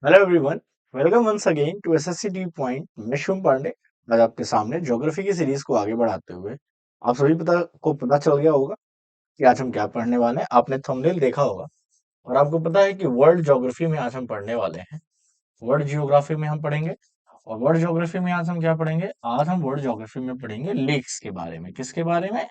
Hello everyone, welcome once again to SSC T point. मैं शुभ पांडे आज आपके सामने ज्योग्राफी की सीरीज को आगे बढ़ाते हुए आप सभी पता चल गया होगा कि आज हम क्या पढ़ने वाले हैं। आपने थंबनेल देखा होगा और आपको पता है कि वर्ल्ड ज्योग्राफी में आज हम पढ़ने वाले हैं। वर्ल्ड जियोग्राफी में हम पढ़ेंगे और वर्ल्ड ज्योग्राफी में आज हम क्या पढ़ेंगे। आज हम वर्ल्ड ज्योग्राफी में पढ़ेंगे लेक्स के बारे में। किसके बारे में?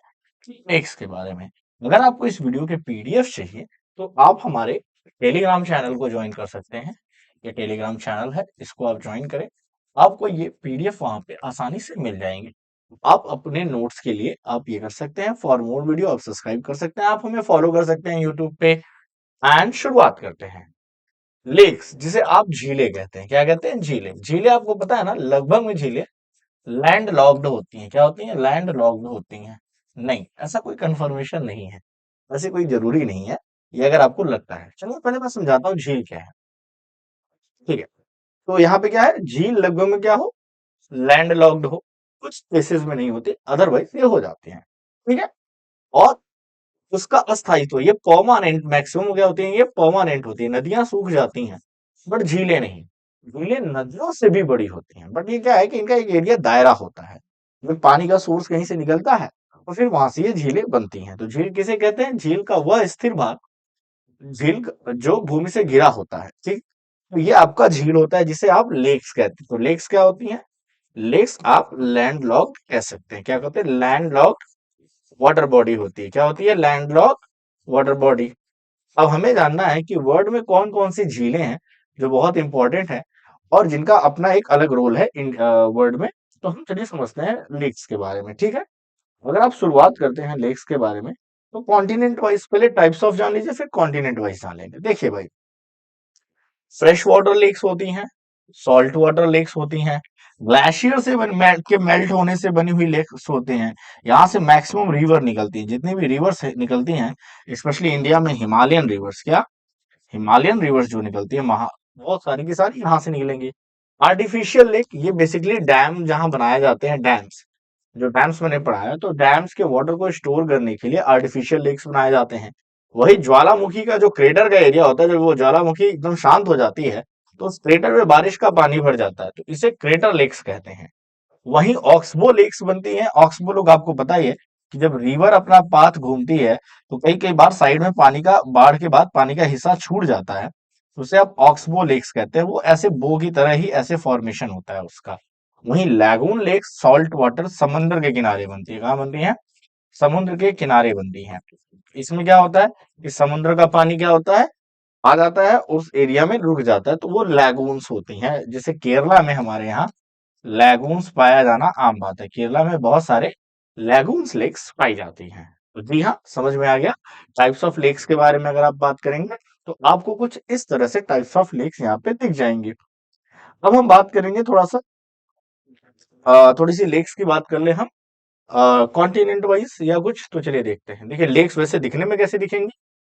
लेक्स के बारे में। अगर आपको इस वीडियो के पीडीएफ चाहिए तो आप हमारे टेलीग्राम चैनल को ज्वाइन कर सकते हैं। ये टेलीग्राम चैनल है, इसको आप ज्वाइन करें। आपको ये पीडीएफ वहां पे आसानी से मिल जाएंगे। आप अपने नोट्स के लिए आप ये कर सकते हैं, फॉर मोर वीडियो आप सब्सक्राइब कर सकते हैं, आप हमें फॉलो कर सकते हैं यूट्यूब पे। एंड शुरुआत करते हैं। लेक्स जिसे आप झीलें कहते हैं, क्या कहते हैं? झीलें। झीलें आपको पता है ना, लगभग में झीलें लैंड लॉक्ड होती हैं। क्या होती हैं? लैंड लॉक्ड होती हैं। नहीं, ऐसा कोई कंफर्मेशन नहीं है, ऐसे कोई जरूरी नहीं है। ये अगर आपको लगता है, चलो पहले मैं समझाता हूँ झील क्या है। ठीक है, तो यहाँ पे क्या है, झील लगभग में क्या हो, लैंड लॉक्ड हो। कुछ केसेस में नहीं होती, अदरवाइज ये हो जाती हैं। ठीक है, और उसका अस्थायित्व ये परमानेंट मैक्सिमम क्या होती है, ये परमानेंट होती है। नदियां सूख जाती हैं बट झीलें नहीं। झीलें नदियों से भी बड़ी होती हैं, बट ये क्या है कि इनका एक एरिया दायरा होता है। जब पानी का सोर्स कहीं से निकलता है और फिर वहां से ये झीलें बनती हैं। तो झील किसे कहते हैं? झील का वह स्थिर भाग, जो भूमि से घिरा होता है। ठीक, तो ये आपका झील होता है जिसे आप लेक्स कहते हैं। तो लेक्स क्या होती हैं? लेक्स आप लैंड लॉक्ड कह सकते हैं। क्या कहते हैं? लैंड लॉक्ड वाटर बॉडी होती है। क्या होती है? Land locked water body. अब हमें जानना है कि वर्ल्ड में कौन कौन सी झीलें हैं जो बहुत इंपॉर्टेंट है और जिनका अपना एक अलग रोल है इन वर्ल्ड में। तो हम चलिए समझते हैं लेक्स के बारे में। ठीक है, अगर आप शुरुआत करते हैं लेक्स के बारे में तो कॉन्टिनेंट वाइज पहले टाइप्स ऑफ जान लीजिए, फिर कॉन्टिनेंट वाइज जान लेंगे। देखिए भाई, फ्रेश वाटर लेक्स होती हैं, सॉल्ट वाटर लेक्स होती हैं, ग्लेशियर से मेल्ट होने से बनी हुई लेक्स होते हैं। यहाँ से मैक्सिमम रिवर निकलती है, जितनी भी रिवर्स निकलती हैं, स्पेशली इंडिया में हिमालयन रिवर्स। क्या? हिमालयन रिवर्स जो निकलती है, महा बहुत सारी की सारी यहाँ से निकलेंगी। आर्टिफिशियल लेक ये बेसिकली डैम जहां बनाए जाते हैं, डैम्स। जो डैम्स मैंने पढ़ा है, तो डैम्स के वाटर को स्टोर करने के लिए आर्टिफिशियल लेक्स बनाए जाते हैं। वही ज्वालामुखी का जो क्रेटर का एरिया होता है, जब वो ज्वालामुखी एकदम शांत हो जाती है तो उस क्रेटर में बारिश का पानी भर जाता है, तो इसे क्रेटर लेक्स कहते हैं। वहीं ऑक्सबो लेक्स बनती हैं। ऑक्सबो लोग आपको पता ही है कि जब रिवर अपना पाथ घूमती है तो कई कई बार साइड में पानी का, बाढ़ के बाद पानी का हिस्सा छूट जाता है, तो उसे आप ऑक्सबो लेक्स कहते हैं। वो ऐसे बो की तरह ही ऐसे फॉर्मेशन होता है उसका। वहीं लैगून लेक्स सॉल्ट वाटर समंदर के किनारे बनती है। कहाँ बनती है? समुद्र के किनारे बनती है। इसमें क्या होता है कि समुद्र का पानी क्या होता है, आ जाता है उस एरिया में, रुक जाता है, तो वो लैगून्स होती हैं। जैसे केरला में हमारे यहाँ लैगून्स पाया जाना आम बात है। केरला में बहुत सारे लैगून्स लेक्स पाई जाती हैं। तो जी हाँ, समझ में आ गया। टाइप्स ऑफ लेक्स के बारे में अगर आप बात करेंगे तो आपको कुछ इस तरह से टाइप्स ऑफ लेक्स यहाँ पे दिख जाएंगे। अब हम बात करेंगे थोड़ा सा, थोड़ी सी लेक्स की बात कर ले हम कॉन्टिनेंट वाइज या कुछ। तो चलिए देखते हैं। देखिए, लेक्स वैसे दिखने में कैसे दिखेंगी,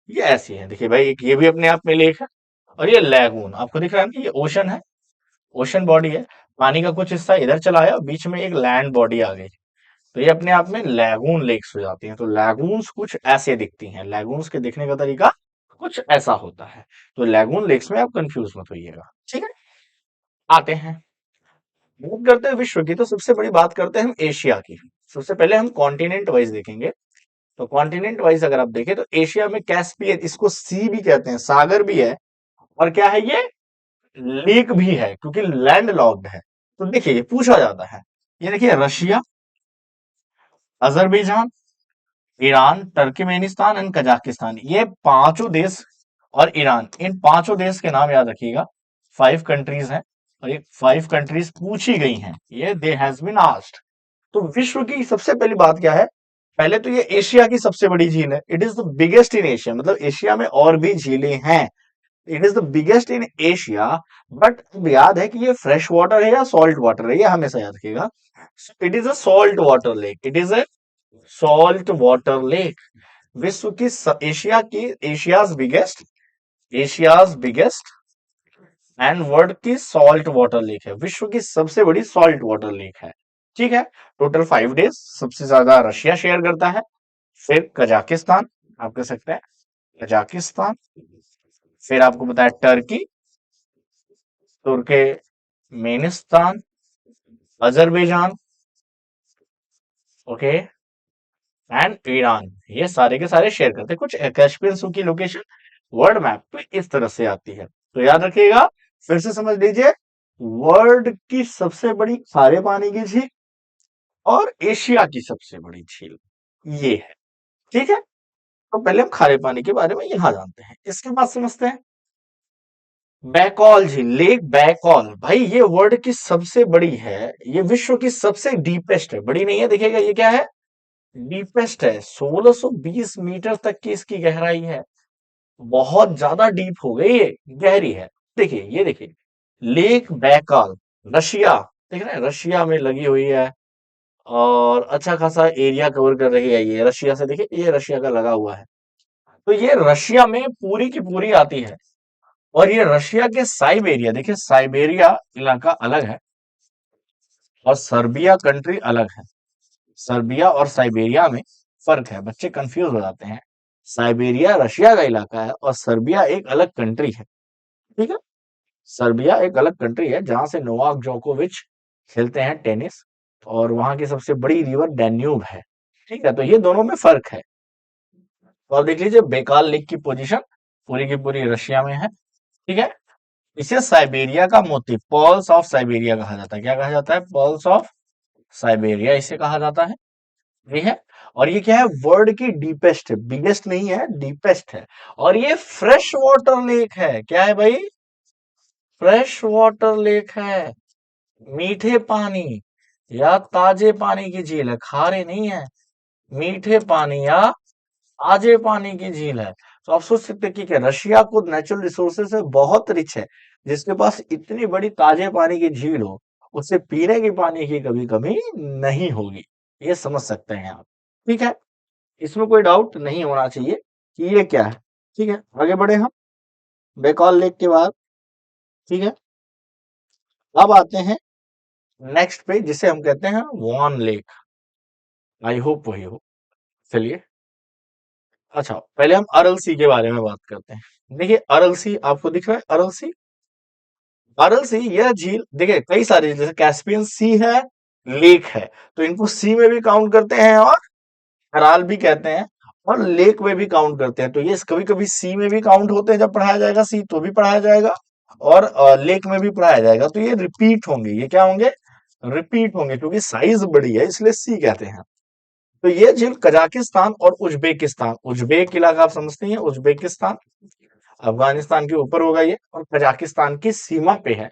ये ऐसी है। देखिए भाई, एक ये भी अपने आप में लेक है और ये लैगून आपको दिख रहा है ना, ये ओशन है, ओशन बॉडी है। पानी का कुछ हिस्सा इधर चला आया, बीच में एक लैंड बॉडी आ गई, तो ये अपने आप में लैगून लेक्स हो जाती हैं। तो लैगून्स कुछ ऐसे दिखती हैं। लैगून्स के दिखने का तरीका कुछ ऐसा होता है। तो लैगून लेक्स में आप कंफ्यूज मत होइएगा। ठीक है, आते हैं, बात करते हैं विश्व की। तो सबसे बड़ी बात करते हैं हम एशिया की। सबसे पहले हम कॉन्टिनेंट वाइज देखेंगे। तो कॉन्टिनेंट वाइज अगर आप देखें तो एशिया में कैस्पियन, इसको सी भी कहते हैं, सागर भी है, और क्या है ये, लेक भी है, क्योंकि लैंड लॉक्ड है। तो देखिए, ये पूछा जाता है, ये देखिए, Russia, Azerbaijan, Iran, Turkmenistan and Kazakhstan, ये पांचों देश, और ईरान, इन पांचों देश के नाम याद रखिएगा। 5 कंट्रीज हैं और ये 5 कंट्रीज पूछी गई हैं, ये दे हैज बीन आस्क्ड। तो विश्व की सबसे पहली बात क्या है, पहले तो ये एशिया की सबसे बड़ी झील है। It is the biggest in Asia, मतलब एशिया में और भी झीलें हैं, it is the biggest in Asia. But अब याद है कि ये फ्रेश वाटर है या सॉल्ट वाटर है, ये हमेशा याद रखिएगा। It is a salt water lake, it is a salt water lake. विश्व की एशिया की, एशियाज बिगेस्ट एंड वर्ल्ड की सॉल्ट वाटर लेक है। विश्व की सबसे बड़ी सॉल्ट वाटर लेक है। ठीक है, टोटल 5 डेज। सबसे ज्यादा रशिया शेयर करता है, फिर कजाकिस्तान, आप कह सकते हैं कजाकिस्तान, फिर आपको बताया Turkey, Turkmenistan, Azerbaijan, okay, and Iran, ये सारे के सारे शेयर करते हैं। कुछ कैस्पियन सी की लोकेशन वर्ल्ड मैप पे इस तरह से आती है। तो याद रखिएगा, फिर से समझ लीजिए, वर्ल्ड की सबसे बड़ी खारे पानी की झील और एशिया की सबसे बड़ी झील ये है। ठीक है, तो पहले हम खारे पानी के बारे में यहां जानते हैं, इसके बाद समझते हैं बैकॉल झील, लेक बैकॉल। भाई ये वर्ल्ड की सबसे बड़ी है, ये विश्व की सबसे डीपेस्ट है, बड़ी नहीं है, देखिएगा ये क्या है, डीपेस्ट है, 1620 मीटर तक की इसकी गहराई है। बहुत ज्यादा डीप हो गई, ये गहरी है। देखिए, ये देखिए, लेक बैकाल, रशिया, देख रहे हैं, रशिया में लगी हुई है और अच्छा खासा एरिया कवर कर रही है। ये रशिया से, देखिए ये रशिया का लगा हुआ है, तो ये रशिया में पूरी की पूरी आती है। और ये रशिया के साइबेरिया, देखिए साइबेरिया इलाका अलग है और सर्बिया कंट्री अलग है। सर्बिया और साइबेरिया में फर्क है, बच्चे कंफ्यूज हो जाते हैं। साइबेरिया रशिया का इलाका है और सर्बिया एक अलग कंट्री है। ठीक है, सर्बिया एक अलग कंट्री है जहां से नोवाक जोकोविच खेलते हैं टेनिस, और वहां की सबसे बड़ी रिवर डैन्यूब है। ठीक है, तो ये दोनों में फर्क है। तो अब देख लीजिए, बेकाल लेक की पोजीशन पूरी की पूरी रशिया में है। ठीक है, इसे साइबेरिया का मोती, पर्ल्स ऑफ साइबेरिया कहा जाता है। क्या कहा जाता है? पर्ल्स ऑफ साइबेरिया इसे कहा जाता है। ये है, और ये क्या है, वर्ल्ड की डीपेस्ट है, बिगेस्ट नहीं है, डीपेस्ट है। और ये फ्रेश वाटर लेक है। क्या है भाई? फ्रेश वाटर लेक है, मीठे पानी या ताजे पानी की झील है, खारे नहीं है, मीठे पानी या ताजे पानी की झील है। तो आप सोच सकते हैं कि क्या रशिया को नेचुरल रिसोर्सेज से बहुत रिच है, जिसके पास इतनी बड़ी ताजे पानी की झील हो, उससे पीने की पानी की कभी कमी नहीं होगी। ये समझ सकते हैं आप। ठीक है, इसमें कोई डाउट नहीं होना चाहिए कि ये क्या है। ठीक है, आगे बढ़े हम बेकॉल लेक के बाद। ठीक है, अब आते हैं नेक्स्ट पे, जिसे हम कहते हैं वॉन लेक। आई होप वही हो। चलिए, अच्छा पहले हम अरल सी के बारे में बात करते हैं। देखिए अरल सी आपको दिख रहा है, अरल सी, अरल सी यह झील, देखिए कई सारी, जैसे कैस्पियन सी है, लेक है, तो इनको सी में भी काउंट करते हैं और अराल भी कहते हैं, और लेक में भी काउंट करते हैं। तो ये कभी कभी सी में भी काउंट होते हैं, जब पढ़ाया जाएगा सी तो भी पढ़ाया जाएगा, और लेक में भी पढ़ाया जाएगा। तो ये रिपीट होंगे, ये क्या होंगे? रिपीट होंगे, क्योंकि साइज बड़ी है इसलिए सी कहते हैं। तो ये झील कजाकिस्तान और उज्बेकिस्तान, उज्बेक इलाका आप समझते हैं, उज्बेकिस्तान अफगानिस्तान के ऊपर होगा ये, और कजाकिस्तान की सीमा पे है।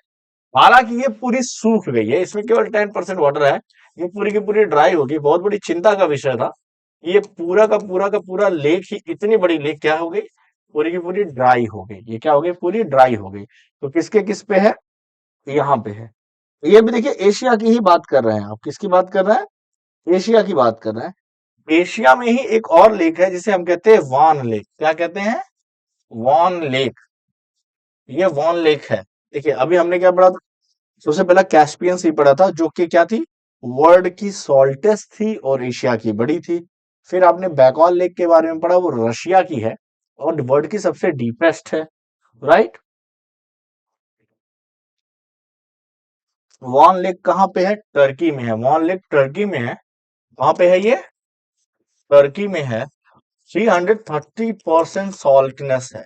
हालांकि ये पूरी सूख गई है, इसमें केवल 10% वाटर है, ये पूरी की पूरी ड्राई होगी। बहुत बड़ी चिंता का विषय था, ये पूरा का पूरा लेक ही, इतनी बड़ी लेक क्या हो गई, पूरी की पूरी ड्राई हो गई। ये क्या हो गई? पूरी ड्राई हो गई। तो किसके किस पे है? यहाँ पे है। ये भी देखिए एशिया की ही बात कर रहे हैं, आप किसकी बात कर रहे हैं? एशिया की बात कर रहे हैं। एशिया में ही एक और लेक है जिसे हम कहते हैं वान लेक। क्या कहते हैं? वान लेक। ये वान लेक है। देखिए अभी हमने क्या पढ़ा था? सबसे पहला कैस्पियन सी पढ़ा था, जो कि क्या थी, वर्ल्ड की सॉल्टेस्ट थी और एशिया की बड़ी थी। फिर आपने बैकॉल लेक के बारे में पढ़ा, वो रशिया की है और वर्ल्ड की सबसे डीपेस्ट है। राइट, वॉन लेक कहाँ पे है? टर्की में है। वॉन लेक टर्की में है। कहाँ पे है ये? टर्की में है। 330% सॉल्टनेस है,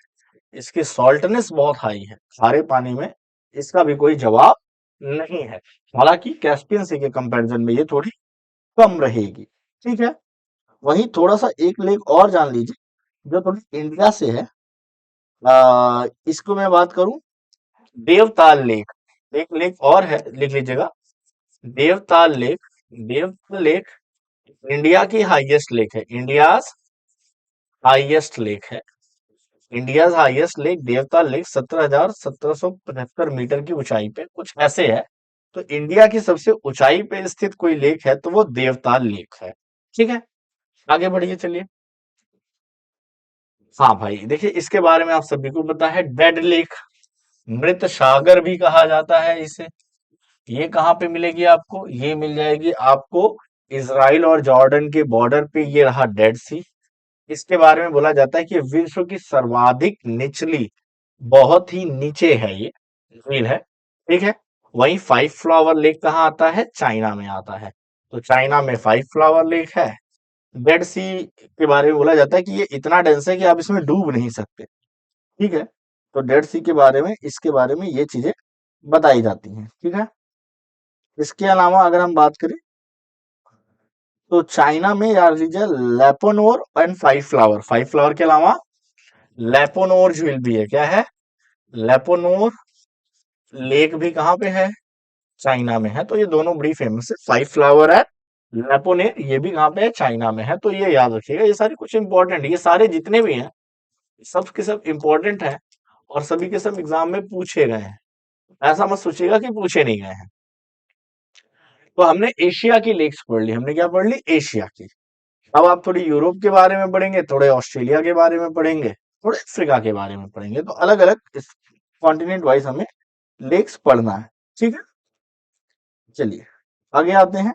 इसकी सॉल्टनेस बहुत हाई है, खारे पानी में इसका भी कोई जवाब नहीं है। हालांकि कैस्पियन सी के कंपैरिजन में ये थोड़ी कम रहेगी। ठीक है, वहीं थोड़ा सा एक लेक और जान लीजिए, जो थोड़ी इंडिया से है। इसको मैं बात करूं, देवताल लेक। एक लेक और है, लिख लीजिएगा, Devtal lake. Devtal lake India की हाईएस्ट लेक है, इंडिया हाईएस्ट लेक है। India highest lake Devtal lake 17,1775 metre की ऊंचाई पे कुछ ऐसे है। तो इंडिया की सबसे ऊंचाई पे स्थित कोई लेक है तो वो देवताल लेक है। ठीक है, आगे बढ़िए चलिए। हाँ भाई देखिए, इसके बारे में आप सभी को पता है, डेड लेक, मृत सागर भी कहा जाता है इसे। ये कहाँ पे मिलेगी आपको? ये मिल जाएगी आपको इसराइल और जॉर्डन के बॉर्डर पे, ये रहा डेड सी। इसके बारे में बोला जाता है कि विश्व की सर्वाधिक निचली, बहुत ही नीचे है ये झील है। ठीक है। वहीं फाइव फ्लावर लेक कहाँ आता है? चाइना में आता है। तो चाइना में फाइव फ्लावर लेक है। डेड सी के बारे में बोला जाता है कि ये इतना डेंस है कि आप इसमें डूब नहीं सकते। ठीक है। तो डेड सी के बारे में, इसके बारे में ये चीजें बताई जाती हैं। ठीक है। इसके अलावा अगर हम बात करें तो चाइना में याद लीजिए लेपोनोर एंड फाइव फ्लावर के अलावा लेपोनोर झील भी है। क्या है? लेपोनोर लेक भी कहाँ पे है? चाइना में है। तो ये दोनों बड़ी फेमस है, फाइव फ्लावर है, लेपोनेर, ये भी कहाँ पे है? चाइना में है। तो ये याद रखिएगा, ये सारे कुछ इंपॉर्टेंट, ये सारे जितने भी हैं सब के सब इंपॉर्टेंट हैं और सभी के सब एग्जाम में पूछे गए हैं। ऐसा मत सोचिएगा कि पूछे नहीं गए हैं। तो हमने एशिया की लेक्स पढ़ ली, हमने क्या पढ़ ली? एशिया की। अब आप थोड़ी यूरोप के बारे में पढ़ेंगे, थोड़े ऑस्ट्रेलिया के बारे में पढ़ेंगे, थोड़े अफ्रीका के बारे में पढ़ेंगे। तो अलग अलग कॉन्टिनेंट वाइज हमें लेक्स पढ़ना है। ठीक है। चलिए आगे आते हैं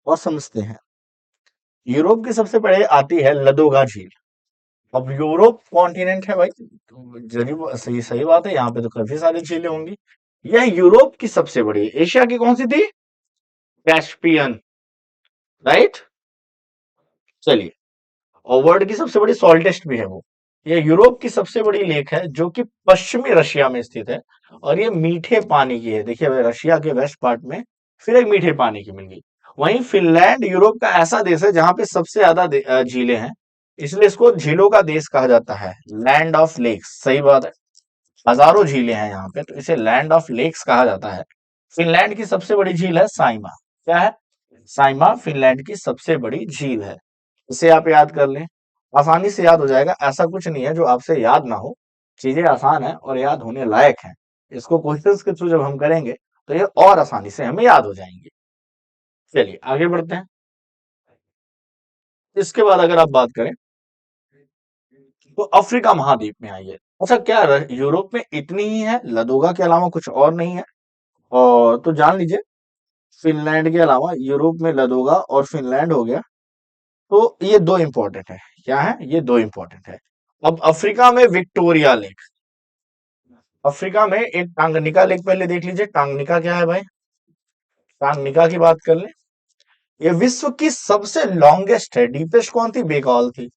और समझते हैं। यूरोप की सबसे पहले आती है लदोगा झील। अब यूरोप कॉन्टिनेंट है भाई, तो जरूर सही सही बात है, यहाँ पे तो काफी सारी झीलें होंगी। यह यूरोप की सबसे बड़ी है। एशिया की कौन सी थी? Caspian, right. चलिए, और वर्ल्ड की सबसे बड़ी सॉल्टेस्ट भी है वो। ये यूरोप की सबसे बड़ी लेक है जो कि पश्चिमी रशिया में स्थित है और ये मीठे पानी की है। देखिए भाई, रशिया के वेस्ट पार्ट में फिर एक मीठे पानी की मिल गई। वहीं फिनलैंड यूरोप का ऐसा देश है जहां पे सबसे ज्यादा झीलें हैं, इसलिए इसको झीलों का देश कहा जाता है, लैंड ऑफ लेक्स। सही बात है, हजारों झीलें हैं यहाँ पे, तो इसे लैंड ऑफ लेक्स कहा जाता है। फिनलैंड की सबसे बड़ी झील है साइमा। क्या है? साइमा फिनलैंड की सबसे बड़ी झील है। इसे आप याद कर लें, आसानी से याद हो जाएगा। ऐसा कुछ नहीं है जो आपसे याद ना हो, चीजें आसान है और याद होने लायक है। इसको क्वेश्चंस के थ्रू जब हम करेंगे तो ये और आसानी से हमें याद हो जाएंगे। चलिए आगे बढ़ते हैं। इसके बाद अगर आप बात करें तो अफ्रीका महाद्वीप में आइए। अच्छा, क्या यूरोप में इतनी ही है, लदोगा के अलावा कुछ और नहीं है? और तो जान लीजिए, फिनलैंड के अलावा यूरोप में लदोगा और फिनलैंड हो गया। तो ये दो इंपॉर्टेंट है। क्या है? ये दो इंपॉर्टेंट है। अब अफ्रीका में विक्टोरिया लेक। अफ्रीका में एक टांगनिका लेक पहले देख लीजिए। टांगनिका क्या है भाई? टांगनिका की बात कर ले। ये विश्व की सबसे लॉन्गेस्ट है। डीपेस्ट कौन थी? बेकॉल थी।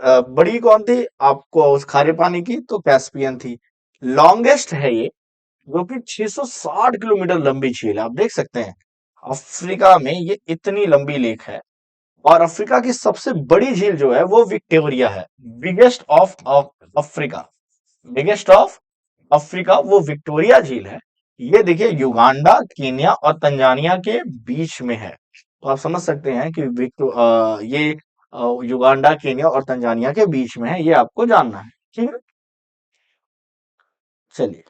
बड़ी कौन थी आपको उस खारे पानी की? तो कैस्पियन थी। लॉन्गेस्ट है ये, जो कि 660 किलोमीटर लंबी झील है। आप देख सकते हैं अफ्रीका में ये इतनी लंबी लेक है। और अफ्रीका की सबसे बड़ी झील जो है वो विक्टोरिया है। Biggest of Africa, biggest of Africa वो विक्टोरिया झील है। ये देखिए युगांडा, केन्या और तंजानिया के बीच में है। तो आप समझ सकते हैं कि ये युगांडा, केन्या और तंजानिया के बीच में है, ये आपको जानना है। ठीक है। चलिए,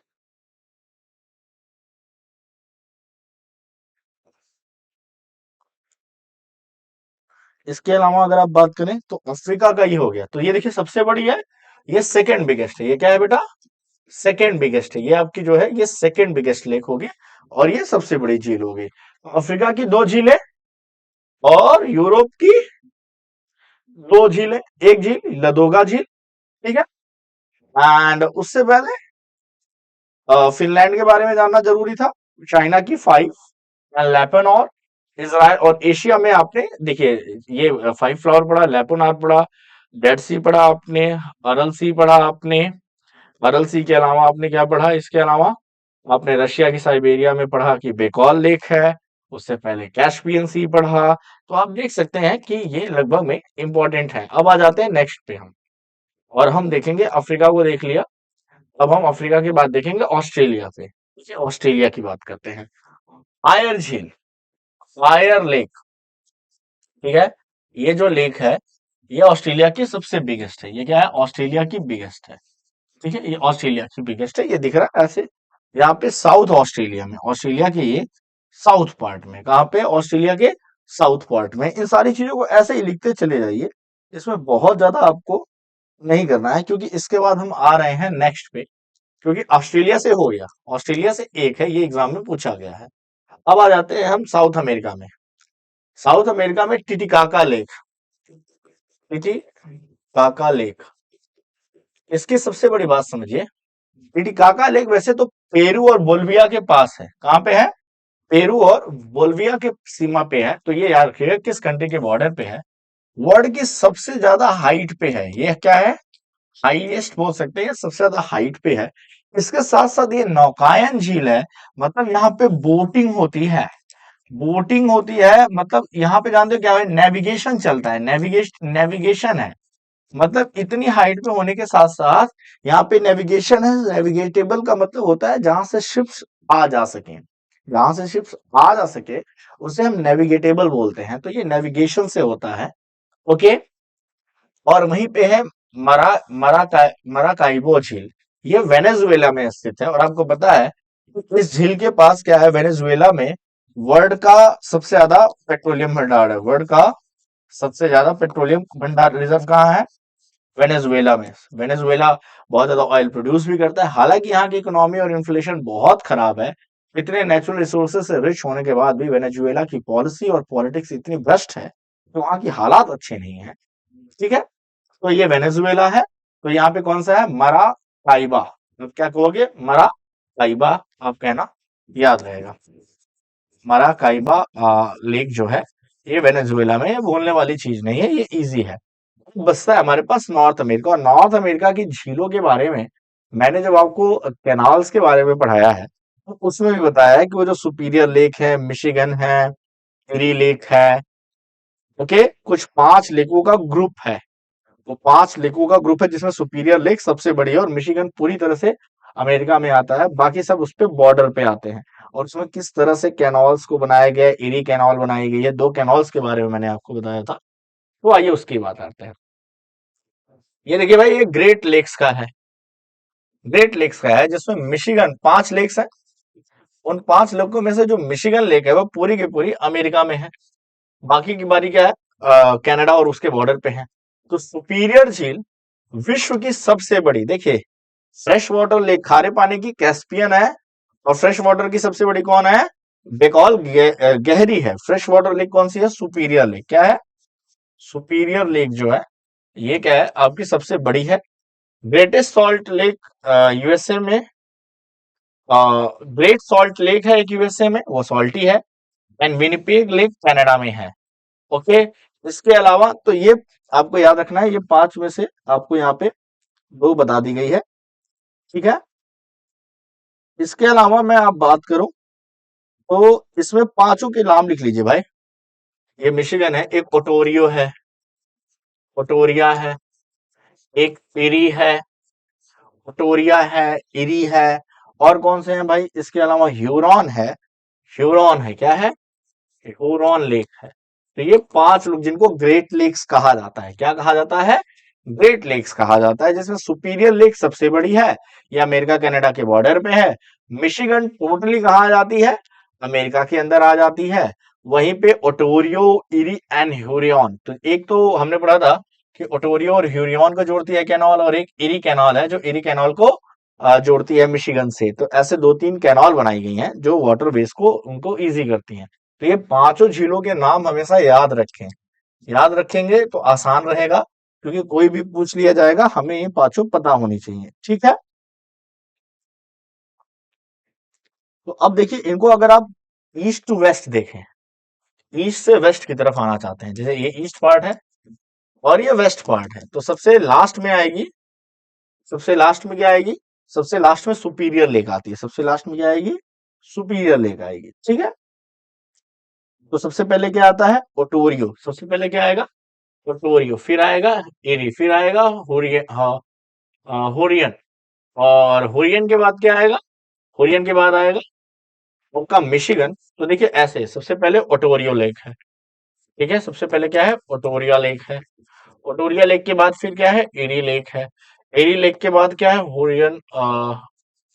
इसके अलावा अगर आप बात करें तो अफ्रीका का ये हो गया। तो ये देखिए सबसे बड़ी है, ये सेकंड बिगेस्ट है। ये क्या है बेटा? सेकंड बिगेस्ट है। ये आपकी जो है ये सेकंड बिगेस्ट लेक होगी और ये सबसे बड़ी झील होगी। अफ्रीका की दो झीलें और यूरोप की दो झीलें। एक झील लदोगा झील, ठीक है। एंड उससे पहले फिनलैंड के बारे में जानना जरूरी था। चाइना की फाइव, लेबनान, इसराइल और एशिया में आपने देखिए ये फाइव फ्लावर पढ़ा, लेबनान पढ़ा, डेड सी पढ़ा आपने, अरल सी पढ़ा आपने। अरल सी के अलावा आपने क्या पढ़ा? इसके अलावा आपने रशिया की साइबेरिया में पढ़ा कि बेकॉल लेक है। उससे पहले कैस्पियन सी पढ़ा। तो आप देख सकते हैं कि ये लगभग में इंपॉर्टेंट है। अब आ जाते हैं नेक्स्ट पे हम, और हम देखेंगे अफ्रीका को देख लिया। अब हम अफ्रीका के बाद देखेंगे ऑस्ट्रेलिया पे। ठीक है, ऑस्ट्रेलिया की बात करते हैं। फायर झील, फायर लेक, ठीक है। ये जो लेक है ये ऑस्ट्रेलिया की सबसे बिगेस्ट है। ये क्या है? ऑस्ट्रेलिया की बिगेस्ट है। ठीक है, ये ऑस्ट्रेलिया की बिगेस्ट है। ये दिख रहा है ऐसे यहाँ पे साउथ ऑस्ट्रेलिया में, ऑस्ट्रेलिया के ये साउथ पार्ट में। कहाँ पे? ऑस्ट्रेलिया के साउथ पार्ट में। इन सारी चीजों को ऐसे ही लिखते चले जाइए, इसमें बहुत ज्यादा आपको नहीं करना है, क्योंकि इसके बाद हम आ रहे हैं नेक्स्ट पे। क्योंकि ऑस्ट्रेलिया से हो गया, ऑस्ट्रेलिया से एक है, ये एग्जाम में पूछा गया है। अब आ जाते हैं हम साउथ अमेरिका में। साउथ अमेरिका में टिटिकाका लेक, टिटिकाका लेक। इसकी सबसे बड़ी बात समझिए, टिटिकाका लेक वैसे तो पेरू और बोलिविया के पास है। कहाँ पे है? पेरू और बोलिविया के सीमा पे है। तो ये याद रखिएगा किस कंट्री के बॉर्डर पे है। वर्ल्ड की सबसे ज्यादा हाइट पे है। ये क्या है? हाईएस्ट बोल सकते हैं, सबसे ज्यादा हाइट पे है। इसके साथ साथ ये नौकायन झील है। मतलब यहाँ पे बोटिंग होती है। बोटिंग होती है मतलब यहाँ पे जानते हो क्या है? नेविगेशन चलता है। नेविगेशन है। मतलब इतनी हाइट पे होने के साथ साथ यहाँ पे नेविगेशन है। नेविगेटेबल का मतलब होता है जहां से शिप्स आ जा सके। जहां से शिप्स आ जा सके उसे हम नेविगेटेबल बोलते हैं। तो ये नेविगेशन से होता है। ओके। और वहीं पे है मराकाइबो झील। ये वेनेजुएला में स्थित है। और आपको पता है कि इस झील के पास क्या है? वेनेजुएला में वर्ल्ड का सबसे ज्यादा पेट्रोलियम भंडार है। वर्ल्ड का सबसे ज्यादा पेट्रोलियम भंडार रिजर्व कहाँ है? वेनेजुएला में। वेनेजुएला बहुत ज्यादा ऑयल प्रोड्यूस भी करता है। हालांकि यहाँ की इकोनॉमी और इन्फ्लेशन बहुत खराब है। इतने नेचुरल रिसोर्सेज से रिच होने के बाद भी वेनेजुएला की पॉलिसी और पॉलिटिक्स इतनी भ्रष्ट है तो वहाँ की हालात अच्छे नहीं है। ठीक है। तो ये वेनेजुएला है। तो यहाँ पे कौन सा है? मराकाइबा। अब क्या कहोगे? मराकाइबा आप कहना, याद रहेगा। मराकाइबा लेक जो है ये वेनेजुएला में है। ये भूलने वाली चीज नहीं है, ये इजी है। बसता है हमारे पास नॉर्थ अमेरिका। और नॉर्थ अमेरिका की झीलों के बारे में मैंने जब आपको कैनाल्स के बारे में पढ़ाया है तो उसमें भी बताया है कि वो जो सुपीरियर लेक है, मिशिगन है, एरी लेक है। ओके। कुछ 5 लेकों का ग्रुप है। वो 5 लेकों का ग्रुप है जिसमें सुपीरियर लेक सबसे बड़ी है और मिशिगन पूरी तरह से अमेरिका में आता है। बाकी सब उस पे बॉर्डर पे आते हैं। और उसमें किस तरह से कैनॉल्स को बनाया गया है, एरी कैनॉल बनाई गई है। 2 कैनॉल्स के बारे में मैंने आपको बताया था। तो आइए उसकी बात करते हैं। ये देखिए भाई, ये ग्रेट लेक्स का है। ग्रेट लेक्स का है जिसमें मिशिगन 5 लेक्स है। उन 5 लेकों में से जो मिशिगन लेक है वो पूरी की पूरी अमेरिका में है। बाकी की बारी क्या है? कनाडा और उसके बॉर्डर पे है। तो सुपीरियर झील विश्व की सबसे बड़ी, देखिए, फ्रेश वाटर लेक, खारे पानी की, कैस्पियन है। और फ्रेश वाटर की सबसे बड़ी कौन है? बेकॉल गहरी है। फ्रेश वाटर लेक कौन सी है? Superior lake. क्या है? सुपीरियर लेक जो है ये क्या है? आपकी सबसे बड़ी है। ग्रेटेस्ट सॉल्ट लेक यूएसए में, ग्रेट सॉल्ट लेक है एक यूएसए में, वो सॉल्टी है। एंड विनिपेग लेक कनाडा में है। ओके। इसके अलावा तो ये आपको याद रखना है, ये 5 में से आपको यहाँ पे 2 बता दी गई है। ठीक है। इसके अलावा मैं आप बात करूं तो इसमें 5 के नाम लिख लीजिए भाई। ये मिशिगन है, एक ओटोरियो है, ओटोरिया है, एक इरी है, ओटोरिया है, इरी है। और कौन से हैं भाई? इसके अलावा ह्यूरॉन है। ह्यूरॉन है। क्या है? ह्यूरॉन लेक है। तो ये 5 लोग जिनको ग्रेट लेक्स कहा जाता है। क्या कहा जाता है? ग्रेट लेक्स कहा जाता है। जिसमें सुपीरियर लेक सबसे बड़ी है, ये अमेरिका कनाडा के बॉर्डर पे है। मिशिगन टोटली कहाँ आ जाती है? अमेरिका के अंदर आ जाती है। वहीं पे ओटोरियो, इरी एंड ह्यूरियन, तो एक तो हमने पढ़ा था कि ओटोरियो और ह्यूरियन को जोड़ती है कैनाल, और एक इरी कैनाल है जो इरी कैनाल को जोड़ती है मिशिगन से। तो ऐसे 2-3 कैनाल बनाई गई हैं जो वाटर वेज को उनको इजी करती हैं। तो ये 5 झीलों के नाम हमेशा याद रखें। याद रखेंगे तो आसान रहेगा, क्योंकि कोई भी पूछ लिया जाएगा, हमें ये 5 पता होनी चाहिए। ठीक है। तो अब देखिए, इनको अगर आप ईस्ट टू वेस्ट देखें, ईस्ट से वेस्ट की तरफ आना चाहते हैं, जैसे ये ईस्ट पार्ट है और ये वेस्ट पार्ट है, तो सबसे लास्ट में आएगी, सबसे लास्ट में क्या आएगी? सबसे लास्ट में सुपीरियर लेक आती है। सबसे लास्ट में क्या आएगी? सुपीरियर लेक आएगी। ठीक है। तो सबसे पहले क्या आता है? ओटोरियो। सबसे पहले क्या आएगा? ओटोरियो। फिर आएगा एरी, फिर आएगा होरियन, हाँ, होरियन। और होरियन के बाद क्या आएगा? होरियन के बाद आएगा आपका मिशिगन। तो देखिए ऐसे, सबसे पहले ओटोरियो लेक है। ठीक है। सबसे पहले क्या है? ओटोरिया लेक है। ओटोरिया लेक के बाद फिर क्या है? एरी लेक है। एरी लेक के बाद क्या है? होरियन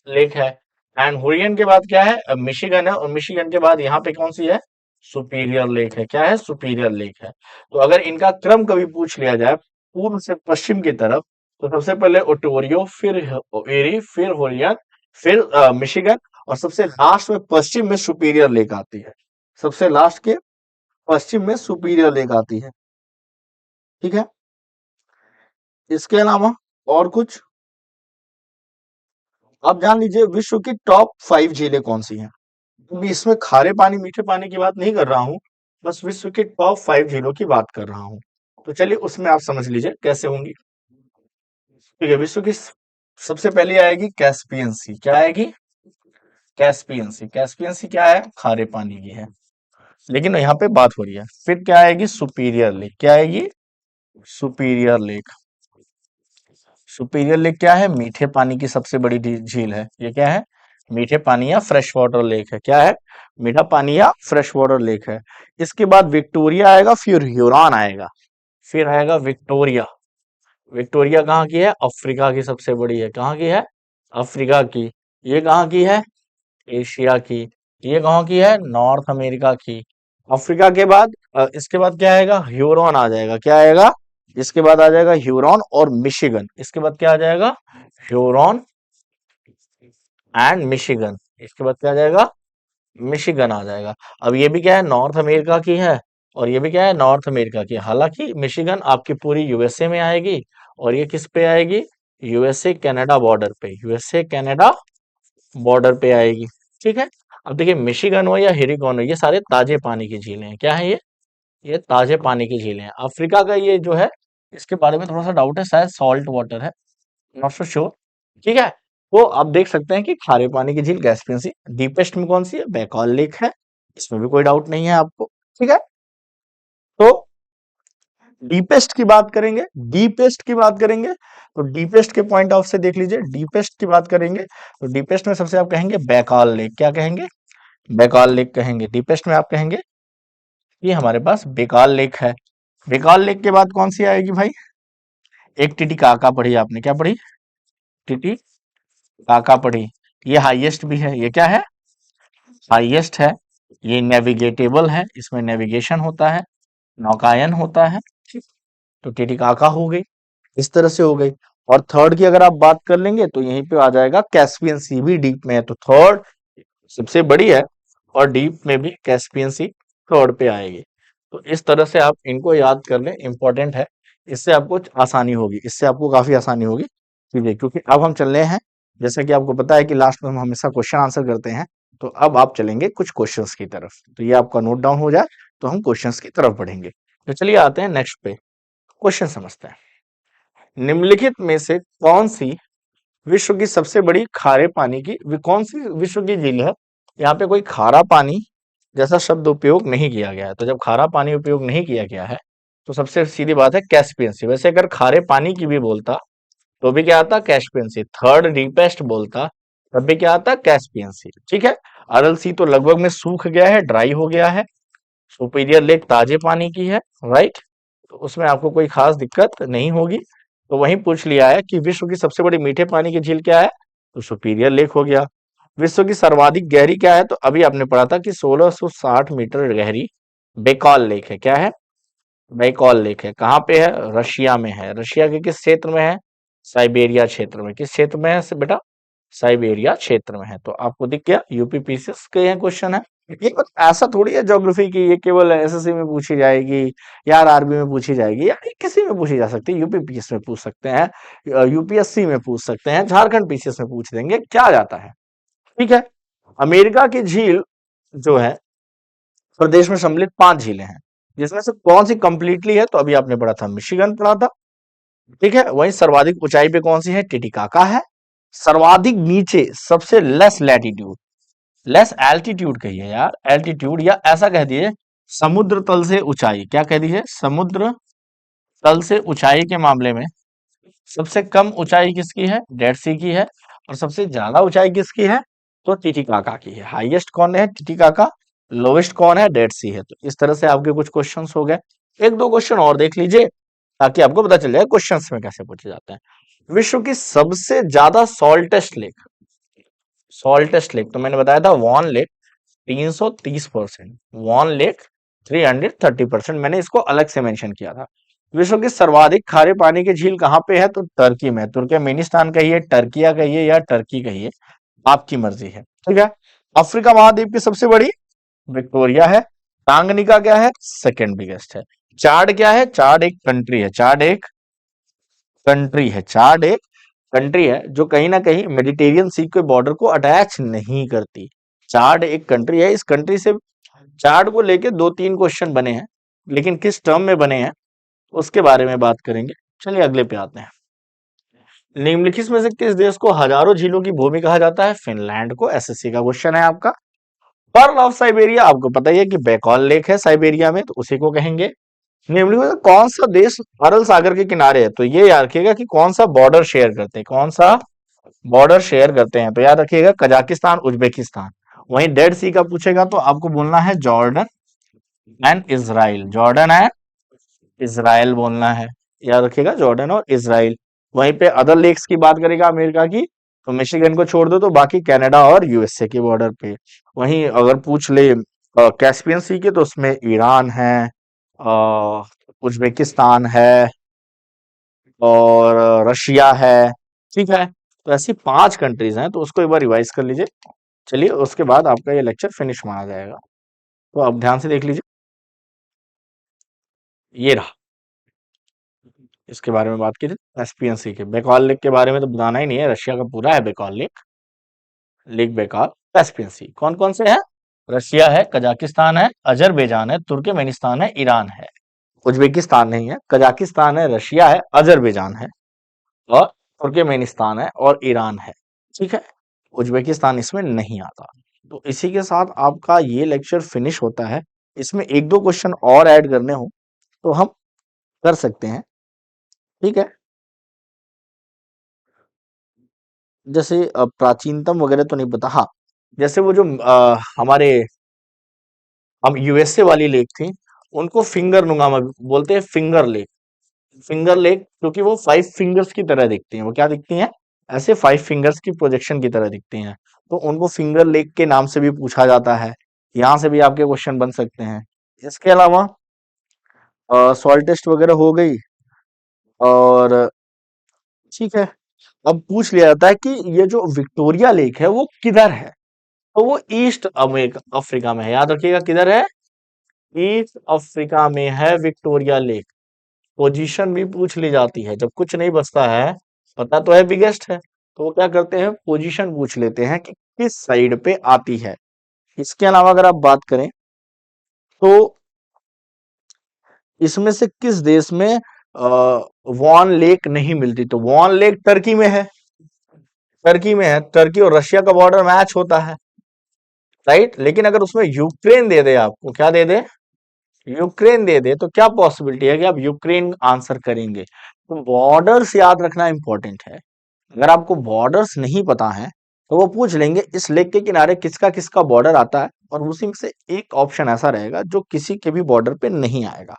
लेक है। एंड होरियन के बाद क्या है? मिशिगन है। और मिशिगन के बाद यहाँ पे कौन सी है? सुपीरियर लेक है। क्या है? सुपीरियर लेक है। तो अगर इनका क्रम कभी पूछ लिया जाए पूर्व से पश्चिम की तरफ, तो सबसे पहले ओटोरियो, फिर एरी, फिर होरियन, फिर मिशिगन, और सबसे लास्ट में पश्चिम में सुपीरियर लेक आती है। सबसे लास्ट के पश्चिम में सुपीरियर लेक आती है। ठीक है। इसके अलावा और कुछ? आप जान लीजिए विश्व की टॉप 5 झीलें कौन सी हैं। अभी इसमें खारे पानी मीठे पानी की बात नहीं कर रहा हूँ, बस विश्व की टॉप 5 झीलों की बात कर रहा हूँ। तो चलिए उसमें आप समझ लीजिए कैसे होंगी। ठीक है, विश्व की सबसे पहले आएगी कैस्पियन सी। क्या आएगी? कैस्पियन सी। कैस्पियन सी क्या है? खारे पानी की है, लेकिन यहाँ पे बात हो रही है। फिर क्या आएगी? Superior lake. क्या आएगी? Superior lake. सुपीरियर लेक क्या है? मीठे पानी की सबसे बड़ी झील है। ये क्या है? मीठे पानी या फ्रेश वाटर लेक है। क्या है? मीठा पानी या फ्रेश वाटर लेक है। इसके बाद विक्टोरिया आएगा, फिर ह्यूरॉन आएगा, फिर आएगा विक्टोरिया। विक्टोरिया कहाँ की है? अफ्रीका की सबसे बड़ी है। कहाँ की है? अफ्रीका की। ये कहाँ की है? एशिया की। ये कहाँ की है? नॉर्थ अमेरिका की। अफ्रीका के बाद इसके बाद क्या आएगा? ह्यूरॉन आ जाएगा। क्या आएगा? इसके बाद आ जाएगा ह्यूरॉन और मिशिगन। इसके बाद क्या आ जाएगा? Huron and Michigan. इसके बाद क्या आ जाएगा? मिशिगन आ जाएगा। अब ये भी क्या है? नॉर्थ अमेरिका की है, और ये भी क्या है? नॉर्थ अमेरिका की है। हालांकि मिशिगन आपकी पूरी यूएसए में आएगी, और ये किस पे आएगी? यूएसए कनाडा बॉर्डर पे। यूएसए कनाडा बॉर्डर पे आएगी। ठीक है। अब देखिए, मिशिगन हो या हिरिकॉन हो, ये सारे ताजे पानी की झीलें हैं। क्या है ये ताजे पानी की झीलें हैं। अफ्रीका का ये जो है, इसके बारे में थोड़ा सा डाउट है, शायद सॉल्ट वाटर है, नॉट सो श्योर। ठीक है। तो आप देख सकते हैं कि खारे पानी की झील कैस्पियन सी। डीपेस्ट में कौन सी है? बैकॉल लेक है, इसमें भी कोई डाउट नहीं है आपको। ठीक है। तो डीपेस्ट की बात करेंगे, डीपेस्ट की बात करेंगे, तो डीपेस्ट के पॉइंट ऑफ से देख लीजिए। डीपेस्ट की बात करेंगे तो डीपेस्ट में सबसे आप कहेंगे बैकॉल लेक। क्या कहेंगे? बेकाल लेक कहेंगे। डीपेस्ट में आप कहेंगे कि हमारे पास बेकाल लेक है। बेकाल लेक के बाद कौन सी आएगी भाई? एक टिटिकाका पढ़ी आपने। क्या पढ़ी? टिटिकाका पढ़ी। ये हाईएस्ट भी है। ये क्या है? हाईएस्ट है। ये नेविगेटेबल है, इसमें नेविगेशन होता है, नौकायन होता है। ठीक। तो टिटिकाका हो गई, इस तरह से हो गई। और थर्ड की अगर आप बात कर लेंगे तो यहीं पे आ जाएगा कैस्पियन सी, भी डीप में है, तो थर्ड सबसे बड़ी है, और डीप में भी कैस्पियन सी थर्ड पे आएगी। तो इस तरह से आप इनको याद कर लें, इंपॉर्टेंट है। इससे आपको आसानी होगी, इससे आपको काफी आसानी होगी चीजें, क्योंकि अब हम चल रहे हैं, जैसा कि आपको पता है कि लास्ट में हम हमेशा क्वेश्चन आंसर करते हैं, तो अब आप चलेंगे कुछ क्वेश्चंस की तरफ। तो ये आपका नोट डाउन हो जाए तो हम क्वेश्चंस की तरफ बढ़ेंगे। तो चलिए आते हैं नेक्स्ट पे, क्वेश्चन समझते हैं। निम्नलिखित में से कौन सी विश्व की सबसे बड़ी खारे पानी की कौन सी विश्व की झील है? यहाँ पे कोई खारा पानी जैसा शब्द उपयोग नहीं किया गया है। तो जब खारा पानी उपयोग नहीं किया गया है, तो सबसे सीधी बात है कैस्पियन सी। वैसे अगर खारे पानी की भी बोलता तो भी क्या आता? कैस्पियन सी। थर्ड डीपेस्ट बोलता तब भी क्या आता? कैस्पियन सी। ठीक है। अरल सी तो लगभग में सूख गया है, ड्राई हो गया है। सुपीरियर लेक ताजे पानी की है, राइट, तो उसमें आपको कोई खास दिक्कत नहीं होगी। तो वहीं पूछ लिया है कि विश्व की सबसे बड़ी मीठे पानी की झील क्या है, तो सुपीरियर लेक हो गया। विश्व की सर्वाधिक गहरी क्या है, तो अभी आपने पढ़ा था कि 1660 मीटर गहरी बेकॉल लेक है। क्या है? बेकॉल लेक है। कहाँ पे है? रशिया में है। रशिया के किस क्षेत्र में है? साइबेरिया क्षेत्र में। किस क्षेत्र में है बेटा? साइबेरिया क्षेत्र में है। तो आपको दिख गया, यूपीपीसीएस के ये क्वेश्चन है। ये ऐसा थोड़ी है ज्योग्राफी की ये केवल एसएससी में पूछी जाएगी या आरआरबी में पूछी जाएगी, या किसी में पूछी जा सकती है। यूपीपीएस में पूछ सकते हैं, यूपीएससी में पूछ सकते हैं, झारखंड पीसीएस में पूछ देंगे, क्या जाता है। ठीक है। अमेरिका की झील जो है, प्रदेश में सम्मिलित 5 झीलें हैं, जिसमें से कौन सी कंप्लीटली है, तो अभी आपने पढ़ा था, मिशिगन पढ़ा था। ठीक है। वहीं सर्वाधिक ऊंचाई पे कौन सी है? टिटिकाका है। सर्वाधिक नीचे, सबसे लेस लैटिट्यूड, लेस एल्टीट्यूड कहिए यार, एल्टीट्यूड, या ऐसा कह दिए समुद्र तल से ऊंचाई। क्या कह दीजिए? समुद्र तल से ऊंचाई के मामले में सबसे कम ऊंचाई किसकी है? डेड सी की है। और सबसे ज्यादा ऊंचाई किसकी है? तो टिटिकाका की है। हाईएस्ट कौन है? टिटिकाका। लोवेस्ट कौन है? डेड सी है। तो इस तरह से आपके कुछ क्वेश्चंस हो गए। एक दो क्वेश्चन और देख लीजिए ताकि आपको पता चल जाए क्वेश्चंस में कैसे पूछे जाते हैं। विश्व की सबसे ज्यादा सॉल्टेस्ट लेक, सॉल्टेस्ट लेक तो मैंने बताया था वॉन लेक 330%, वॉन लेक 330%, मैंने इसको अलग से मेंशन किया था। विश्व की सर्वाधिक खारे पानी की झील कहाँ पे है? तो टर्की में। तुर्कमेनिस्तान कहिए, टर्किया कहिए, या टर्की कहिए, आपकी मर्जी है। ठीक है। अफ्रीका महाद्वीप की सबसे बड़ी विक्टोरिया है। टांगनिका क्या है? सेकंड बिगेस्ट है। चाड क्या है? चाड एक कंट्री है। चाड एक कंट्री है। चाड एक कंट्री है जो कहीं ना कहीं मेडिटेरियन सी के बॉर्डर को अटैच नहीं करती। चाड एक कंट्री है, इस कंट्री से चाड को लेके 2-3 क्वेश्चन बने हैं, लेकिन किस टर्म में बने हैं उसके बारे में बात करेंगे। चलिए अगले पे आते हैं। निम्नलिखित में से किस देश को हजारों झीलों की भूमि कहा जाता है? फिनलैंड को। एसएससी का क्वेश्चन है आपका। पर्ल ऑफ साइबेरिया आपको पता ही है कि बैकॉल लेक है साइबेरिया में, तो उसी को कहेंगे। निम्नलिखित में से कौन सा देश अरल सागर के किनारे है? तो ये याद रखिएगा कि कौन सा बॉर्डर शेयर करते हैं, कौन सा बॉर्डर शेयर करते हैं। तो याद रखिएगा कजाकिस्तान, उज्बेकिस्तान। वहीं डेड सी का पूछेगा तो आपको बोलना है Jordan and Israel. Jordan and Israel बोलना है। याद रखिएगा जॉर्डन और इजराइल। वहीं पे अदर लेक्स की बात करेगा अमेरिका की, तो मिशिगन को छोड़ दो तो बाकी कनाडा और यूएसए के बॉर्डर पे। वहीं अगर पूछ ले कैस्पियन सी के, तो उसमें ईरान है, उज्बेकिस्तान है और रशिया है। ठीक है, तो ऐसी 5 कंट्रीज हैं, तो उसको एक बार रिवाइज कर लीजिए। चलिए उसके बाद आपका ये लेक्चर फिनिश माना जाएगा। तो आप ध्यान से देख लीजिए, ये रहा, इसके बारे में बात की थी। कैस्पियन सी के बेकॉल लेक के बारे में तो बताना ही नहीं है, रशिया का पूरा है बेकॉल लेक। लेक बेकॉल, कैस्पियन सी कौन कौन से हैं? रशिया है, कजाकिस्तान है, अजरबैजान है, तुर्कमेनिस्तान है, ईरान है। उज्बेकिस्तान नहीं है, कजाकिस्तान है, रशिया है, अजरबैजान है और तुर्कमेनिस्तान है और ईरान है। ठीक है, उज्बेकिस्तान इसमें नहीं आता। तो इसी के साथ आपका ये लेक्चर फिनिश होता है। इसमें एक दो क्वेश्चन और ऐड करने हो तो हम कर सकते हैं। ठीक है, जैसे प्राचीनतम वगैरह तो नहीं पता। हाँ, जैसे वो जो हमारे हम यूएसए वाली लेक थी, उनको फिंगर नुमा बोलते हैं, फिंगर लेक। फिंगर लेक क्योंकि वो 5 फिंगर्स की तरह दिखती हैं। वो क्या दिखती हैं? ऐसे 5 फिंगर्स की प्रोजेक्शन की तरह दिखती हैं। तो उनको फिंगर लेक के नाम से भी पूछा जाता है। यहाँ से भी आपके क्वेश्चन बन सकते हैं। इसके अलावा सॉइल टेस्ट वगैरह हो गई, और ठीक है, अब पूछ लिया जाता है कि ये जो विक्टोरिया लेक है वो किधर है? तो वो ईस्ट अमेरिका अफ्रीका में है। याद रखिएगा किधर है? ईस्ट अफ्रीका में है विक्टोरिया लेक। पोजीशन भी पूछ ली जाती है जब कुछ नहीं बचता है। पता तो है बिगेस्ट है, तो वो क्या करते हैं, पोजीशन पूछ लेते हैं कि किस साइड पे आती है। इसके अलावा अगर आप बात करें तो इसमें से किस देश में वॉन लेक नहीं मिलती? तो वॉन लेक टर्की में है। टर्की में है, टर्की और रशिया का बॉर्डर मैच होता है, राइट। लेकिन अगर उसमें यूक्रेन दे दे, आपको क्या दे दे, यूक्रेन दे दे, तो क्या पॉसिबिलिटी है कि आप यूक्रेन आंसर करेंगे? तो बॉर्डर्स याद रखना इंपॉर्टेंट है। अगर आपको बॉर्डर्स नहीं पता है तो वो पूछ लेंगे इस लेक के किनारे किसका किसका बॉर्डर आता है, और उसी में से एक ऑप्शन ऐसा रहेगा जो किसी के भी बॉर्डर पे नहीं आएगा,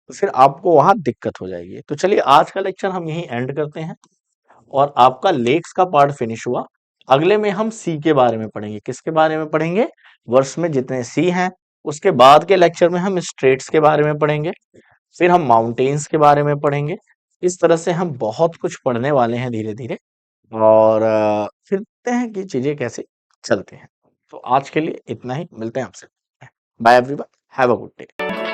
तो फिर आपको वहां दिक्कत हो जाएगी। तो चलिए आज का लेक्चर हम यहीं एंड करते हैं, और आपका लेक्स का पार्ट फिनिश हुआ। अगले में हम सी के बारे में पढ़ेंगे। किसके बारे में पढ़ेंगे? वर्ष में जितने सी हैं। उसके बाद के लेक्चर में हम स्ट्रेट्स के बारे में पढ़ेंगे, फिर हम माउंटेन्स के बारे में पढ़ेंगे। इस तरह से हम बहुत कुछ पढ़ने वाले हैं धीरे धीरे, और फिर देखते हैं कि चीजें कैसे चलते हैं। तो आज के लिए इतना ही, मिलते हैं आपसे। Bye everyone, have a good day.